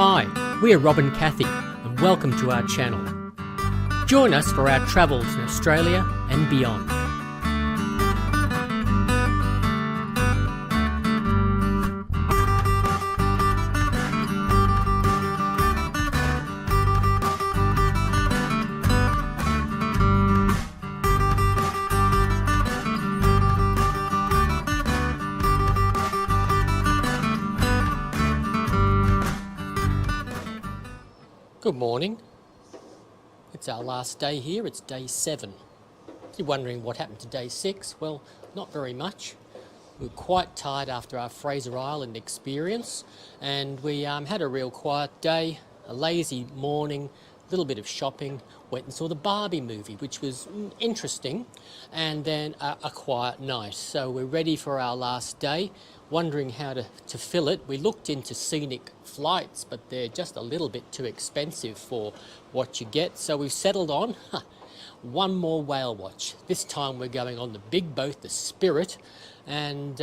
Hi, we are Rob and Kathy, and welcome to our channel. Join us for our travels in Australia and beyond. Good morning. It's our last day here, it's day 7. You're wondering what happened to day 6? Well, not very much. We were quite tired after our Fraser Island experience, and we had a real quiet day, a lazy morning, a little bit of shopping, went and saw the Barbie movie, which was interesting, and then a quiet night. So we're ready for our last day, wondering how to fill it. We looked into scenic flights, but they're just a little bit too expensive for what you get. So we've settled on one more whale watch. This time we're going on the big boat, the Spirit, and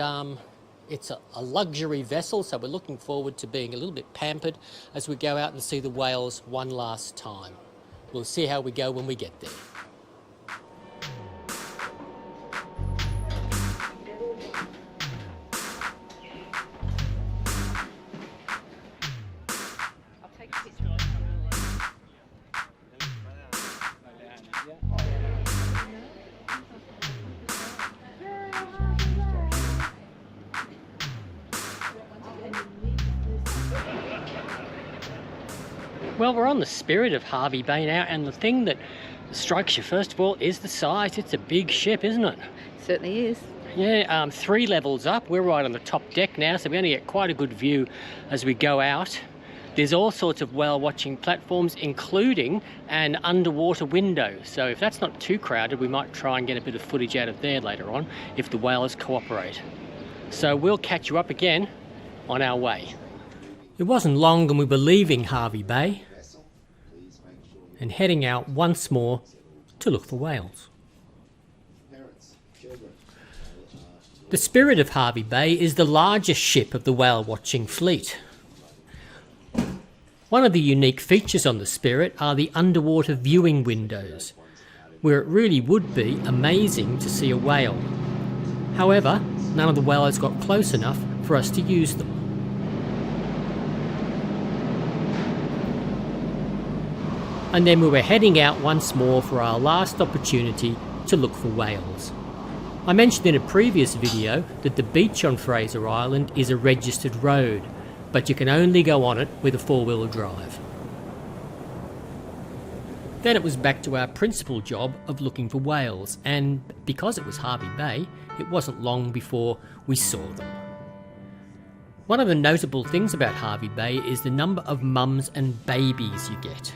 it's a luxury vessel, so we're looking forward to being a little bit pampered as we go out and see the whales one last time. We'll see how we go when we get there. Well, we're on the Spirit of Hervey Bay now, and the thing that strikes you first of all is the size. It's a big ship, isn't it? Certainly is. Yeah, 3 levels up. We're right on the top deck now, so we only get quite a good view as we go out. There's all sorts of whale watching platforms, including an underwater window. So if that's not too crowded, we might try and get a bit of footage out of there later on if the whales cooperate. So we'll catch you up again on our way. It wasn't long and we were leaving Hervey Bay and heading out once more to look for whales. The Spirit of Hervey Bay is the largest ship of the whale watching fleet. One of the unique features on the Spirit are the underwater viewing windows, where it really would be amazing to see a whale. However, none of the whales got close enough for us to use them. And then we were heading out once more for our last opportunity to look for whales. I mentioned in a previous video that the beach on Fraser Island is a registered road, but you can only go on it with a 4-wheel drive. Then it was back to our principal job of looking for whales, and because it was Hervey Bay, it wasn't long before we saw them. One of the notable things about Hervey Bay is the number of mums and babies you get.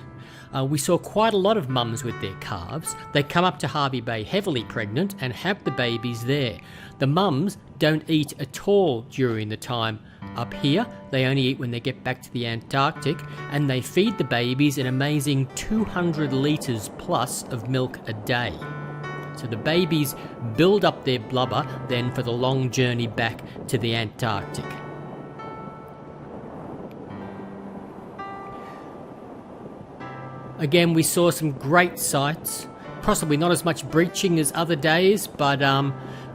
We saw quite a lot of mums with their calves. They come up to Hervey Bay heavily pregnant and have the babies there. The mums don't eat at all during the time up here. They only eat when they get back to the Antarctic, and they feed the babies an amazing 200 litres plus of milk a day. So the babies build up their blubber then for the long journey back to the Antarctic. Again, we saw some great sights, possibly not as much breaching as other days, but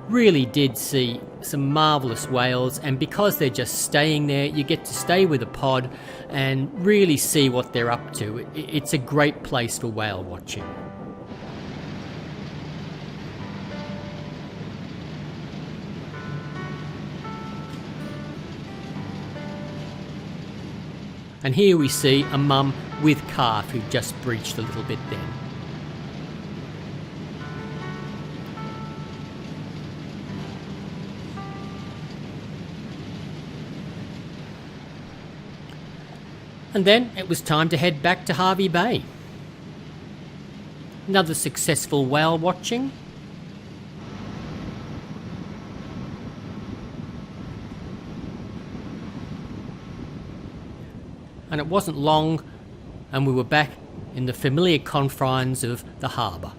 really did see some marvellous whales, and because they're just staying there, you get to stay with a pod and really see what they're up to. It's a great place for whale watching. And here we see a mum with calf who just breached a little bit then. And then it was time to head back to Hervey Bay. Another successful whale watching. And it wasn't long and we were back in the familiar confines of the harbour.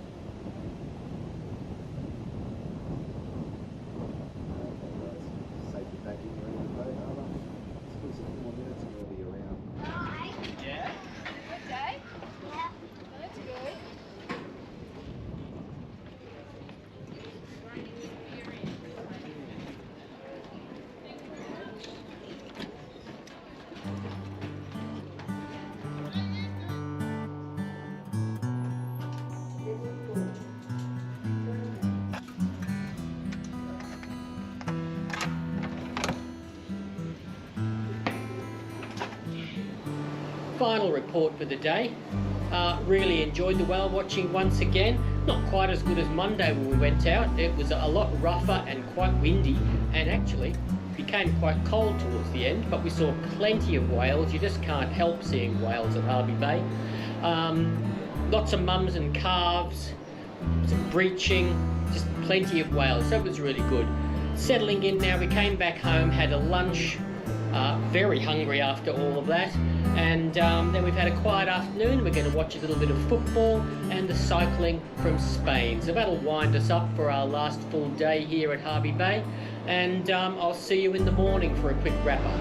final report for the day. Really enjoyed the whale watching once again. Not quite as good as Monday when we went out. It was a lot rougher and quite windy, and actually became quite cold towards the end, but we saw plenty of whales. You just can't help seeing whales at Hervey Bay. Lots of mums and calves, some breaching, just plenty of whales, so it was really good. Settling in now, we came back home, had a lunch, very hungry after all of that, and then we've had a quiet afternoon. We're going to watch a little bit of football and the cycling from Spain, so that'll wind us up for our last full day here at Hervey Bay, and I'll see you in the morning for a quick wrap up.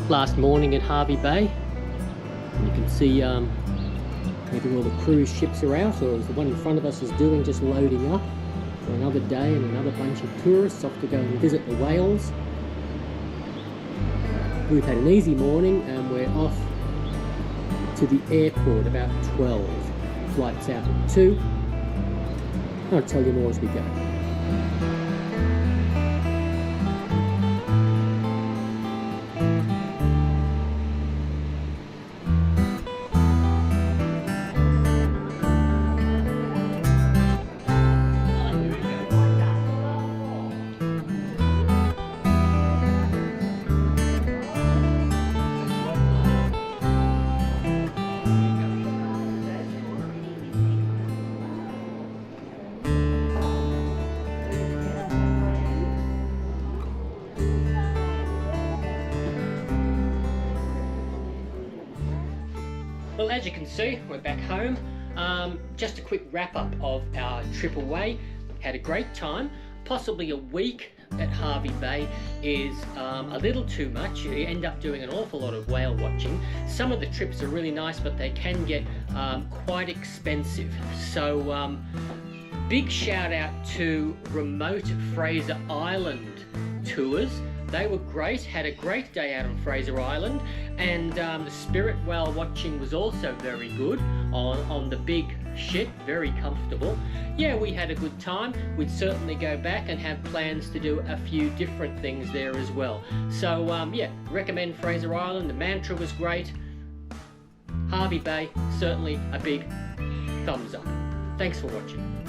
Last morning at Hervey Bay, you can see maybe all the cruise ships are out, or as the one in front of us is doing, just loading up for another day and another bunch of tourists off to go and visit the whales. We've had an easy morning and we're off to the airport about 12. Flight's out at 2. I'll tell you more as we go. Well, as you can see, we're back home. Just a quick wrap up of our trip away. Had a great time. Possibly a week at Hervey Bay is a little too much. You end up doing an awful lot of whale watching. Some of the trips are really nice, but they can get quite expensive. So big shout out to remote Fraser Island tours. They were great, had a great day out on Fraser Island, and the Spirit whale watching was also very good on the big ship, very comfortable. Yeah, we had a good time. We'd certainly go back and have plans to do a few different things there as well. So yeah, recommend Fraser Island. The mantra was great. Hervey Bay, certainly a big thumbs up. Thanks for watching.